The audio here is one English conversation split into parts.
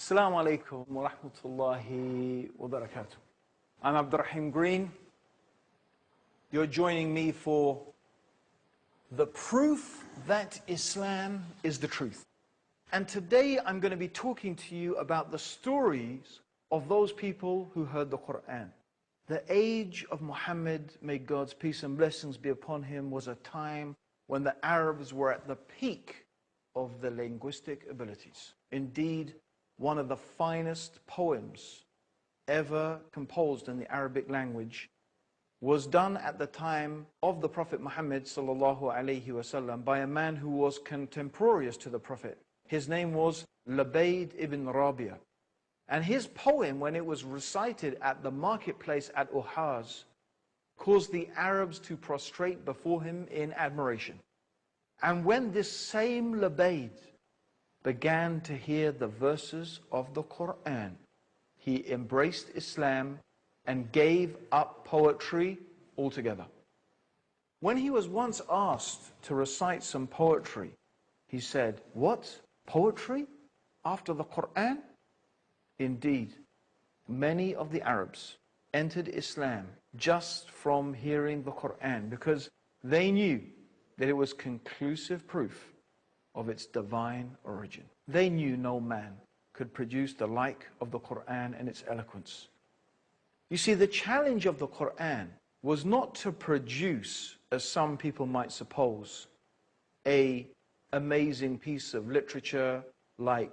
Assalamu alaikum wa rahmatullahi wa barakatuh. I'm Abdur Green. You're joining me for the proof that Islam is the truth. And today I'm going to be talking to you about the stories of those people who heard the Quran. The age of Muhammad, may God's peace and blessings be upon him, was a time when the Arabs were at the peak of their linguistic abilities. Indeed, one of the finest poems ever composed in the Arabic language was done at the time of the Prophet Muhammad sallallahu alaihi wasallam by a man who was contemporaneous to the Prophet. His name was Labaid ibn Rabia. And his poem, when it was recited at the marketplace at Uhaz, caused the Arabs to prostrate before him in admiration. And when this same Labaid began to hear the verses of the Quran, he embraced Islam and gave up poetry altogether. When he was once asked to recite some poetry, he said, "What? Poetry after the Quran?" Indeed, many of the Arabs entered Islam just from hearing the Quran because they knew that it was conclusive proof of its divine origin. They knew no man could produce the like of the Quran and its eloquence. You see, the challenge of the Quran was not to produce, as some people might suppose, an amazing piece of literature like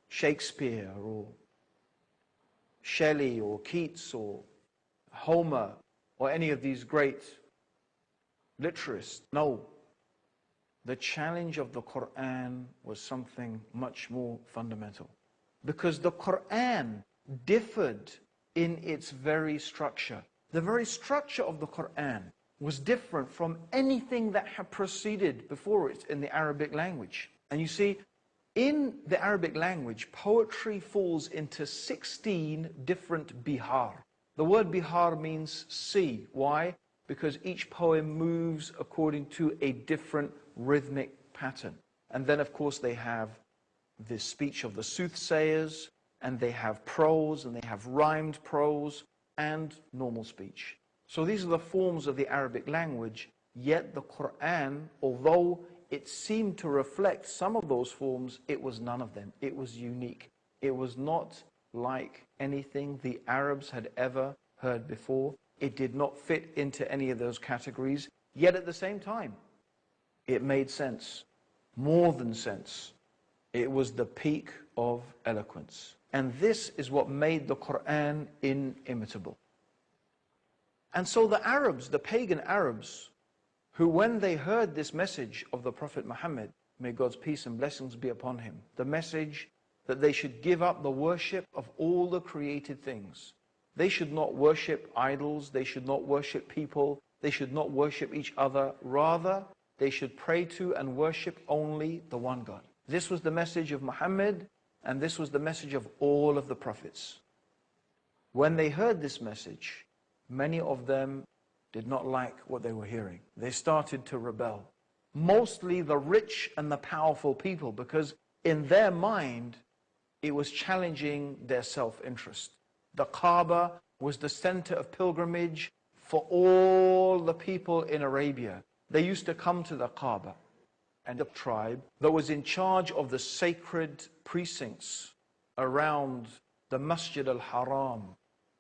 Shakespeare or Shelley or Keats or Homer or any of these great literasts. No. The challenge of the Quran was something much more fundamental. Because the Quran differed in its very structure. The very structure of the Quran was different from anything that had preceded before it in the Arabic language. And you see, in the Arabic language, poetry falls into 16 different bihar. The word bihar means sea. Why? Because each poem moves according to a different rhythmic pattern. And then, of course, they have the speech of the soothsayers, and they have prose, and they have rhymed prose, and normal speech. So these are the forms of the Arabic language, yet the Quran, although it seemed to reflect some of those forms, it was none of them. It was unique. It was not like anything the Arabs had ever heard before. It did not fit into any of those categories, yet at the same time, it made sense, more than sense. It was the peak of eloquence. And this is what made the Quran inimitable. And so the Arabs, the pagan Arabs, who when they heard this message of the Prophet Muhammad, may God's peace and blessings be upon him, the message that they should give up the worship of all the created things. They should not worship idols, they should not worship people, they should not worship each other. Rather, they should pray to and worship only the one God. This was the message of Muhammad, and this was the message of all of the prophets. When they heard this message, many of them did not like what they were hearing. They started to rebel. Mostly the rich and the powerful people, because in their mind, it was challenging their self-interest. The Kaaba was the center of pilgrimage for all the people in Arabia. They used to come to the Kaaba, and the tribe that was in charge of the sacred precincts around the Masjid al-Haram,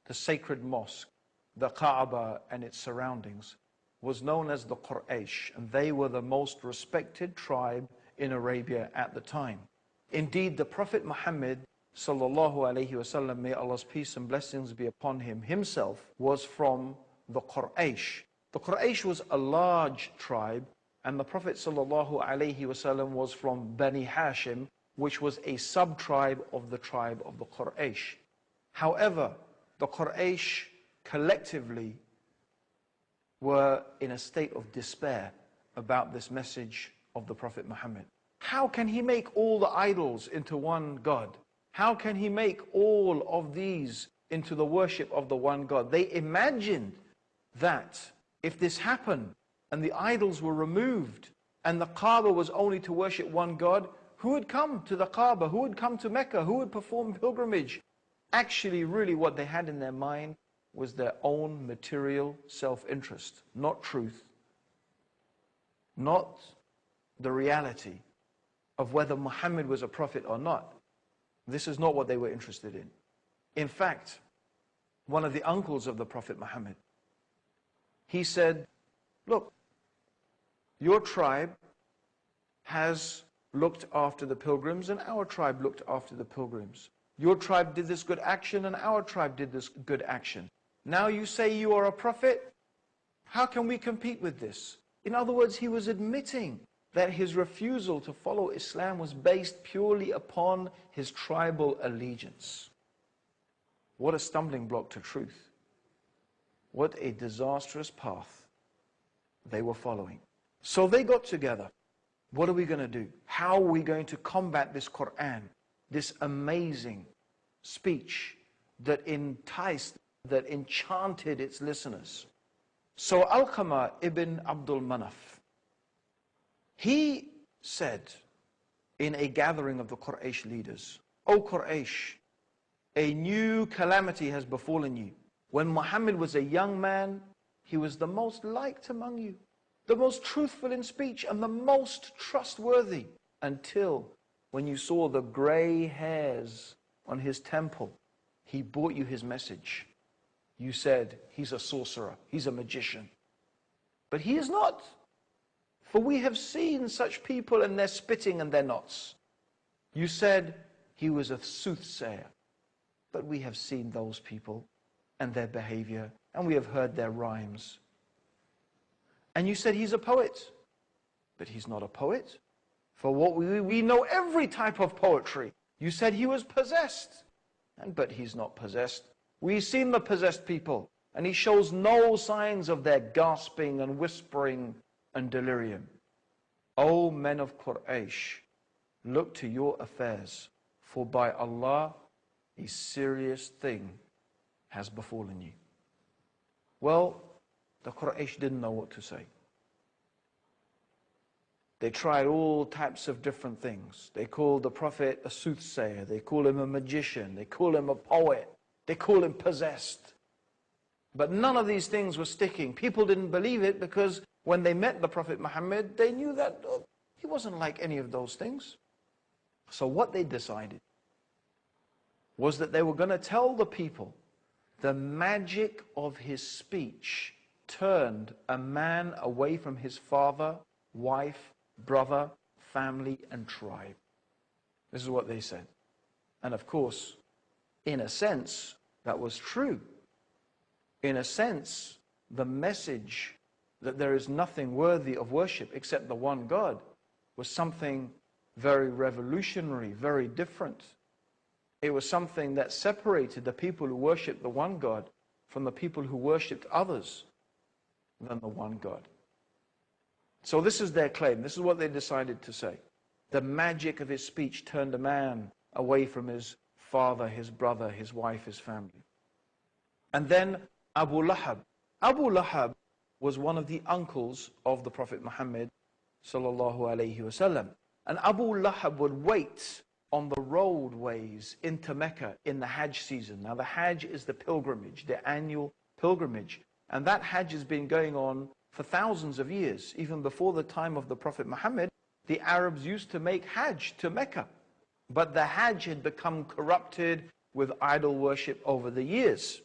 the sacred mosque, the Kaaba and its surroundings, was known as the Quraysh, and they were the most respected tribe in Arabia at the time. Indeed, the Prophet Muhammad sallallahu alaihi wasallam, may Allah's peace and blessings be upon him, himself was from the Quraysh. The Quraysh was a large tribe, and the Prophet sallallahu alaihi wasallam was from Bani Hashim, which was a sub-tribe of the tribe of the Quraysh. However, the Quraysh collectively were in a state of despair about this message of the Prophet Muhammad. How can he make all the idols into one God? How can he make all of these into the worship of the one God? They imagined that if this happened and the idols were removed and the Kaaba was only to worship one God, who would come to the Kaaba, who would come to Mecca, who would perform pilgrimage. Actually, really what they had in their mind was their own material self-interest, not truth, not the reality of whether Muhammad was a prophet or not. This is not what they were interested in. In fact, one of the uncles of the Prophet Muhammad, he said, look, your tribe has looked after the pilgrims and our tribe looked after the pilgrims. Your tribe did this good action and our tribe did this good action. Now you say you are a prophet? How can we compete with this? In other words, he was admitting that his refusal to follow Islam was based purely upon his tribal allegiance. What a stumbling block to truth. What a disastrous path they were following. So they got together. What are we going to do? How are we going to combat this Quran, this amazing speech that enticed, that enchanted its listeners? So Alqamah ibn Abdul Manaf, he said in a gathering of the Quraysh leaders, O Quraysh, a new calamity has befallen you. When Muhammad was a young man, he was the most liked among you, the most truthful in speech and the most trustworthy, until when you saw the gray hairs on his temple, he brought you his message. You said, he's a sorcerer, he's a magician. But he is not. For we have seen such people and their spitting and their knots. You said he was a soothsayer. But we have seen those people and their behavior, and we have heard their rhymes. And you said he's a poet. But he's not a poet. For what we know every type of poetry. You said he was possessed. But he's not possessed. We've seen the possessed people, and he shows no signs of their gasping and whispering and delirium. O men of Quraysh, look to your affairs, for by Allah, a serious thing has befallen you. Well, the Quraysh didn't know what to say. They tried all types of different things. They called the Prophet a soothsayer. They called him a magician. They called him a poet. They called him possessed. But none of these things were sticking. People didn't believe it because when they met the Prophet Muhammad, they knew that he wasn't like any of those things. So what they decided was that they were going to tell the people the magic of his speech turned a man away from his father, wife, brother, family, and tribe. This is what they said. And of course, in a sense, that was true. In a sense, the message that there is nothing worthy of worship except the one God was something very revolutionary, very different. It was something that separated the people who worshipped the one God from the people who worshipped others than the one God. So this is their claim. This is what they decided to say. The magic of his speech turned a man away from his father, his brother, his wife, his family. And then Abu Lahab. Abu Lahab was one of the uncles of the Prophet Muhammad sallallahu alaihi wasallam. And Abu Lahab would wait on the roadways into Mecca in the Hajj season. Now the Hajj is the pilgrimage, the annual pilgrimage. And that Hajj has been going on for thousands of years. Even before the time of the Prophet Muhammad, the Arabs used to make Hajj to Mecca. But the Hajj had become corrupted with idol worship over the years.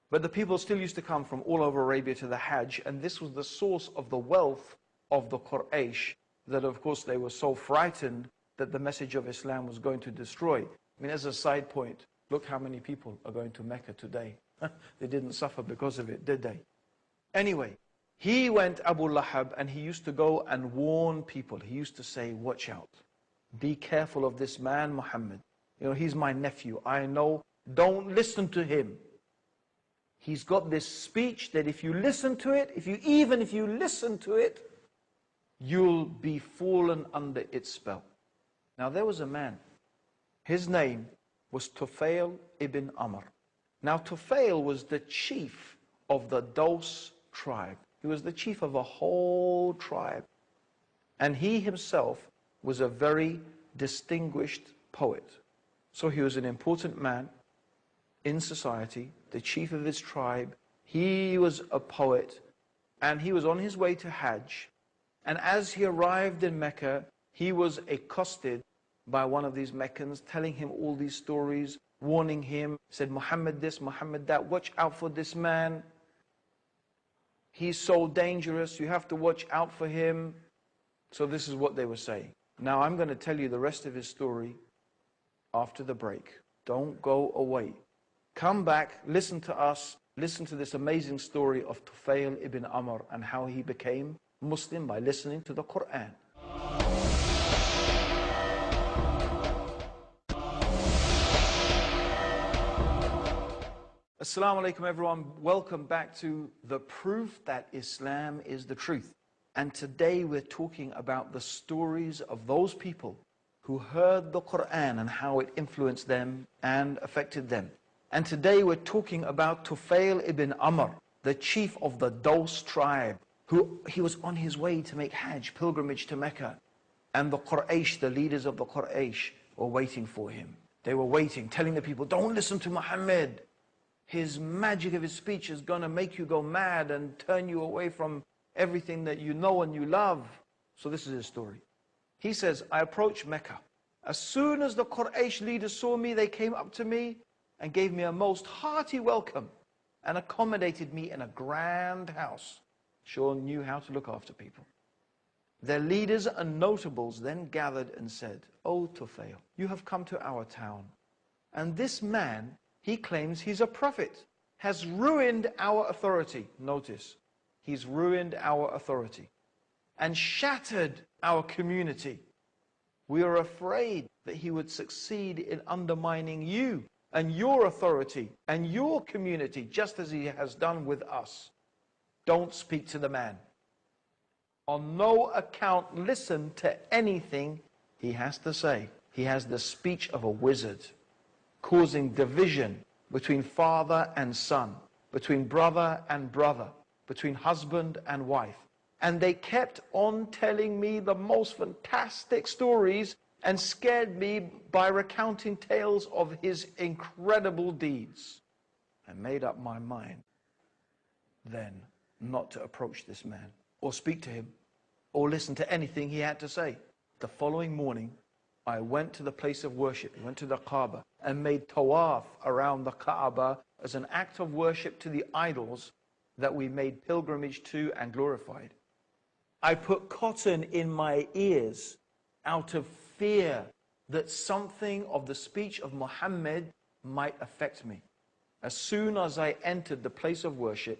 But the people still used to come from all over Arabia to the Hajj, and this was the source of the wealth of the Quraysh, that of course they were so frightened that the message of Islam was going to destroy. I mean, as a side point, look how many people are going to Mecca today. They didn't suffer because of it, did they? Anyway, he went, Abu Lahab, and he used to go and warn people. He used to say, watch out. Be careful of this man, Muhammad. You know, he's my nephew. I know. Don't listen to him. He's got this speech that if you listen to it, even if you listen to it, you'll be fallen under its spell. Now there was a man. His name was Tufail ibn Amr. Now Tufail was the chief of the Daws tribe. He was the chief of a whole tribe. And he himself was a very distinguished poet. So he was an important man in society, the chief of his tribe. He was a poet, and he was on his way to Hajj. And as he arrived in Mecca, he was accosted by one of these Meccans, telling him all these stories, warning him, said, Muhammad this, Muhammad that, watch out for this man. He's so dangerous, you have to watch out for him. So this is what they were saying. Now I'm going to tell you the rest of his story after the break. Don't go away. Come back, listen to us, listen to this amazing story of Tufail ibn Amr and how he became Muslim by listening to the Quran. Assalamu alaikum everyone, welcome back to The Proof That Islam is the Truth. And today we're talking about the stories of those people who heard the Quran and how it influenced them and affected them. And today we're talking about Tufail ibn Amr, the chief of the Daws tribe, he was on his way to make Hajj, pilgrimage to Mecca. And the Quraysh, the leaders of the Quraysh, were waiting for him. They were waiting, telling the people, don't listen to Muhammad. His magic of his speech is going to make you go mad and turn you away from everything that you know and you love. So this is his story. He says, I approached Mecca. As soon as the Quraysh leaders saw me, they came up to me and gave me a most hearty welcome and accommodated me in a grand house. Sure knew how to look after people. Their leaders and notables then gathered and said, O Tufail, you have come to our town, and this man, he claims he's a prophet, has ruined our authority. Notice, he's ruined our authority and shattered our community. We are afraid that he would succeed in undermining you and your authority and your community, just as he has done with us. Don't speak to the man. On no account listen to anything he has to say. He has the speech of a wizard, causing division between father and son, between brother and brother, between husband and wife. And they kept on telling me the most fantastic stories and scared me by recounting tales of his incredible deeds. I made up my mind then not to approach this man or speak to him or listen to anything he had to say. The following morning, I went to the place of worship, went to the Kaaba and made tawaf around the Kaaba as an act of worship to the idols that we made pilgrimage to and glorified. I put cotton in my ears out of fear that something of the speech of Muhammad might affect me. As soon as I entered the place of worship,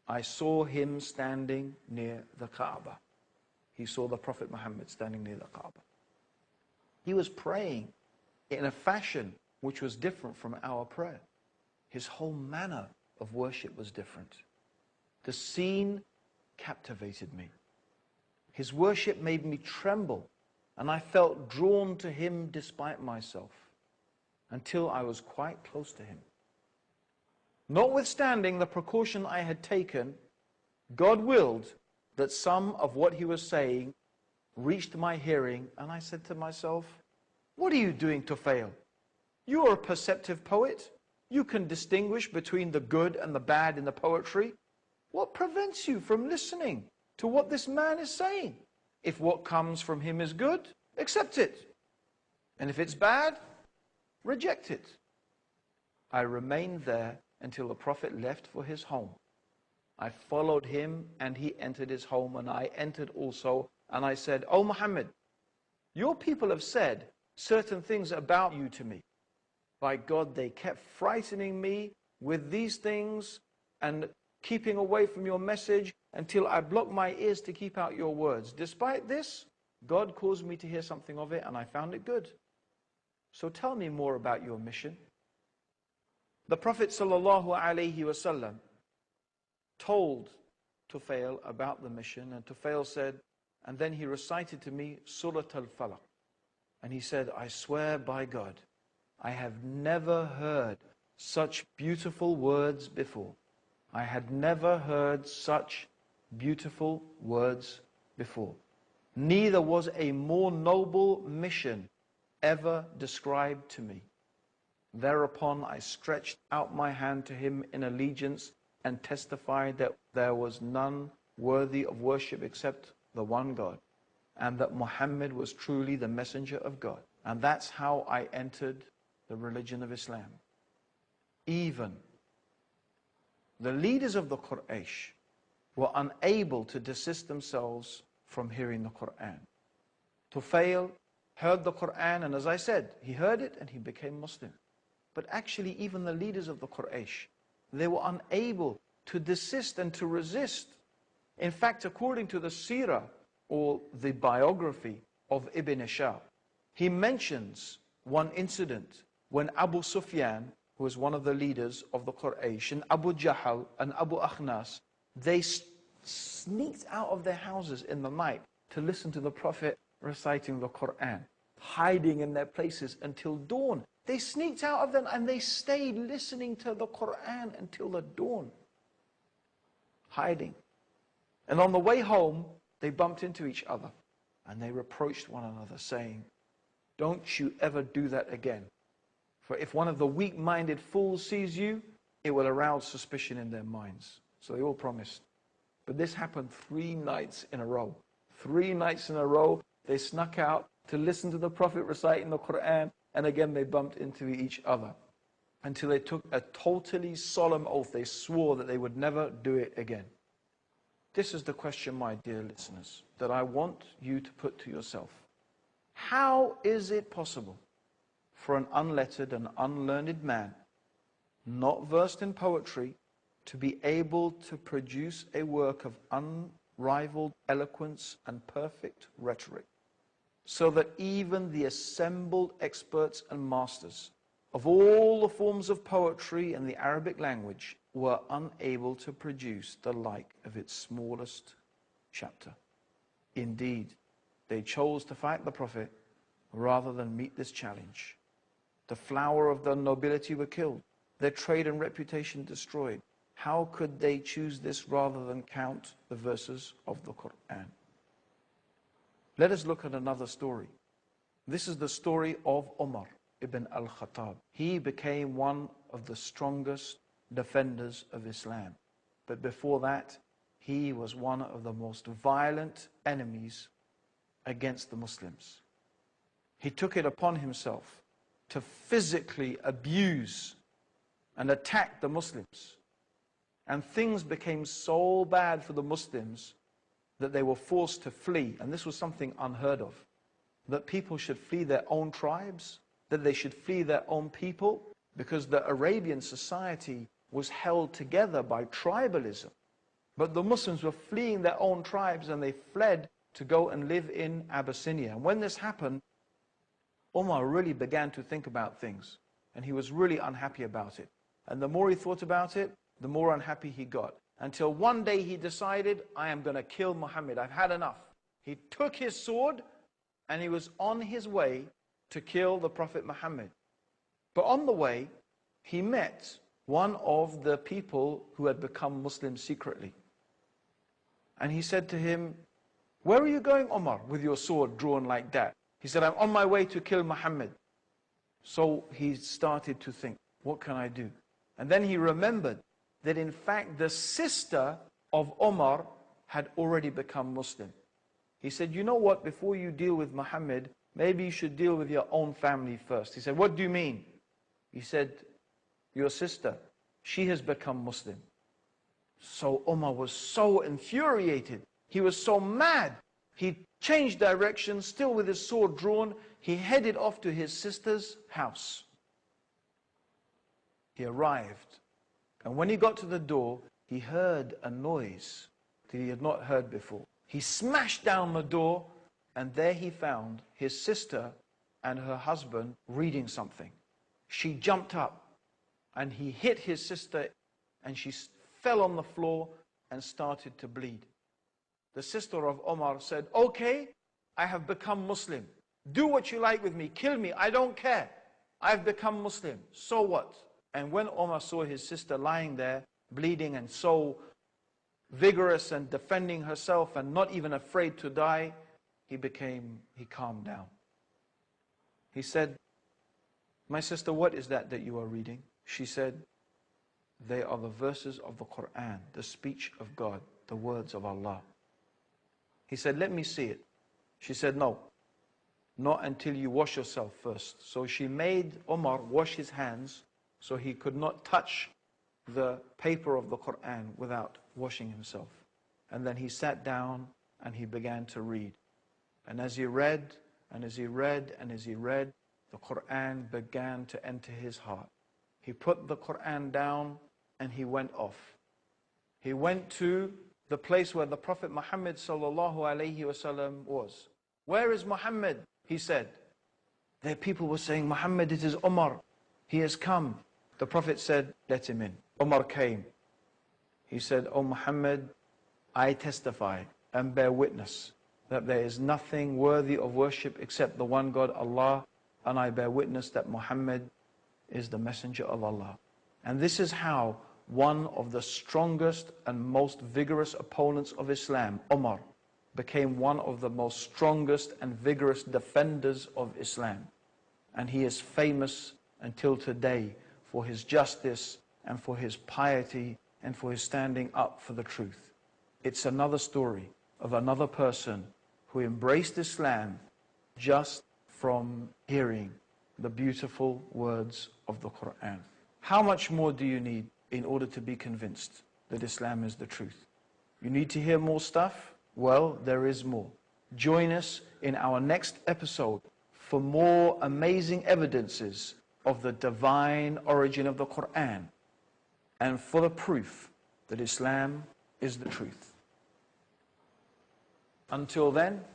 I saw him standing near the Kaaba. He saw the Prophet Muhammad standing near the Kaaba. He was praying in a fashion which was different from our prayer. His whole manner of worship was different. The scene captivated me. His worship made me tremble, and I felt drawn to him despite myself, until I was quite close to him. Notwithstanding the precaution I had taken, God willed that some of what he was saying reached my hearing, and I said to myself, what are you doing, Tufail? You are a perceptive poet. You can distinguish between the good and the bad in the poetry. What prevents you from listening to what this man is saying? If what comes from him is good, accept it. And if it's bad, reject it. I remained there until the Prophet left for his home. I followed him and he entered his home, and I entered also, and I said, O Muhammad, your people have said certain things about you to me. By God, they kept frightening me with these things and keeping away from your message until I blocked my ears to keep out your words. Despite this, God caused me to hear something of it, and I found it good. So tell me more about your mission. The Prophet ﷺ told Tufail about the mission, and Tufail said, and then he recited to me Surah Al-Falaq. And he said, I swear by God, I have never heard such beautiful words before. I had never heard such beautiful words before. Neither was a more noble mission ever described to me. Thereupon I stretched out my hand to him in allegiance and testified that there was none worthy of worship except the one God, and that Muhammad was truly the messenger of God. And that's how I entered the religion of Islam. Even the leaders of the Quraysh were unable to desist themselves from hearing the Quran. Tufail heard the Quran, and as I said, he heard it and he became Muslim. But actually, even the leaders of the Quraysh, they were unable to desist and to resist. In fact, according to the seerah, or the biography of Ibn Ishaq, he mentions one incident when Abu Sufyan, who was one of the leaders of the Quraysh, and Abu Jahl and Abu Akhnas, they sneaked out of their houses in the night to listen to the Prophet reciting the Quran, hiding in their places until dawn. They sneaked out of them and they stayed listening to the Quran until the dawn, hiding. And on the way home, they bumped into each other and they reproached one another, saying, "Don't you ever do that again. For if one of the weak-minded fools sees you, it will arouse suspicion in their minds." So they all promised. But this happened 3 nights in a row. 3 nights in a row, they snuck out to listen to the Prophet reciting the Quran, and again they bumped into each other until they took a totally solemn oath. They swore that they would never do it again. This is the question, my dear listeners, that I want you to put to yourself. How is it possible for an unlettered and unlearned man, not versed in poetry, to be able to produce a work of unrivaled eloquence and perfect rhetoric, so that even the assembled experts and masters of all the forms of poetry in the Arabic language were unable to produce the like of its smallest chapter? Indeed, they chose to fight the Prophet rather than meet this challenge. The flower of the nobility were killed, their trade and reputation destroyed. How could they choose this rather than count the verses of the Quran? Let us look at another story. This is the story of Umar ibn al-Khattab. He became one of the strongest defenders of Islam. But before that, he was one of the most violent enemies against the Muslims. He took it upon himself to physically abuse and attack the Muslims. And things became so bad for the Muslims that they were forced to flee. And this was something unheard of. That people should flee their own tribes, that they should flee their own people, because the Arabian society was held together by tribalism. But the Muslims were fleeing their own tribes and they fled to go and live in Abyssinia. And when this happened, Umar really began to think about things. And he was really unhappy about it. And the more he thought about it, the more unhappy he got. Until one day he decided, I am going to kill Muhammad. I've had enough. He took his sword and he was on his way to kill the Prophet Muhammad. But on the way, he met one of the people who had become Muslim secretly. And he said to him, "Where are you going, Umar, with your sword drawn like that?" He said, "I'm on my way to kill Muhammad." So he started to think, what can I do? And then he remembered that in fact the sister of Umar had already become Muslim. He said, "You know what, before you deal with Muhammad, maybe you should deal with your own family first." He said, "What do you mean?" He said, "Your sister, she has become Muslim." So Umar was so infuriated. He was so mad. He changed direction, still with his sword drawn. He headed off to his sister's house. He arrived. And when he got to the door, he heard a noise that he had not heard before. He smashed down the door, and there he found his sister and her husband reading something. She jumped up, and he hit his sister, and she fell on the floor and started to bleed. The sister of Omar said, "Okay, I have become Muslim. Do what you like with me. Kill me. I don't care. I've become Muslim. So what?" And when Omar saw his sister lying there, bleeding and so vigorous and defending herself and not even afraid to die, he calmed down. He said, "My sister, what is that you are reading?" She said, "They are the verses of the Quran, the speech of God, the words of Allah." He said, "Let me see it." She said, "No, not until you wash yourself first." So she made Umar wash his hands so he could not touch the paper of the Quran without washing himself. And then he sat down and he began to read. And as he read, and as he read, and as he read, the Quran began to enter his heart. He put the Quran down and he went off. He went to the place where the Prophet Muhammad sallallahu alaihi wasallam was. "Where is Muhammad?" he said. There people were saying, "Muhammad, it is Umar. He has come." The Prophet said, "Let him in." Umar came. He said, "O Muhammad, I testify and bear witness that there is nothing worthy of worship except the one God, Allah, and I bear witness that Muhammad is the messenger of Allah." And this is how one of the strongest and most vigorous opponents of Islam, Umar, became one of the most strongest and vigorous defenders of Islam. And he is famous until today for his justice and for his piety and for his standing up for the truth. It's another story of another person who embraced Islam just from hearing the beautiful words of the Quran. How much more do you need in order to be convinced that Islam is the truth? You need to hear more stuff? Well, there is more. Join us in our next episode for more amazing evidences of the divine origin of the Quran and for the proof that Islam is the truth. Until then,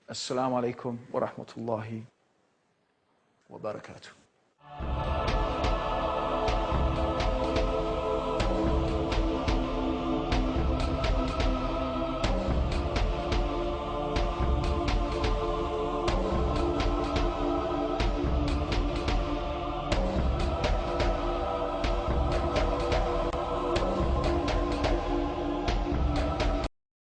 Assalamu alaikum wa rahmatullahi wa barakatuh.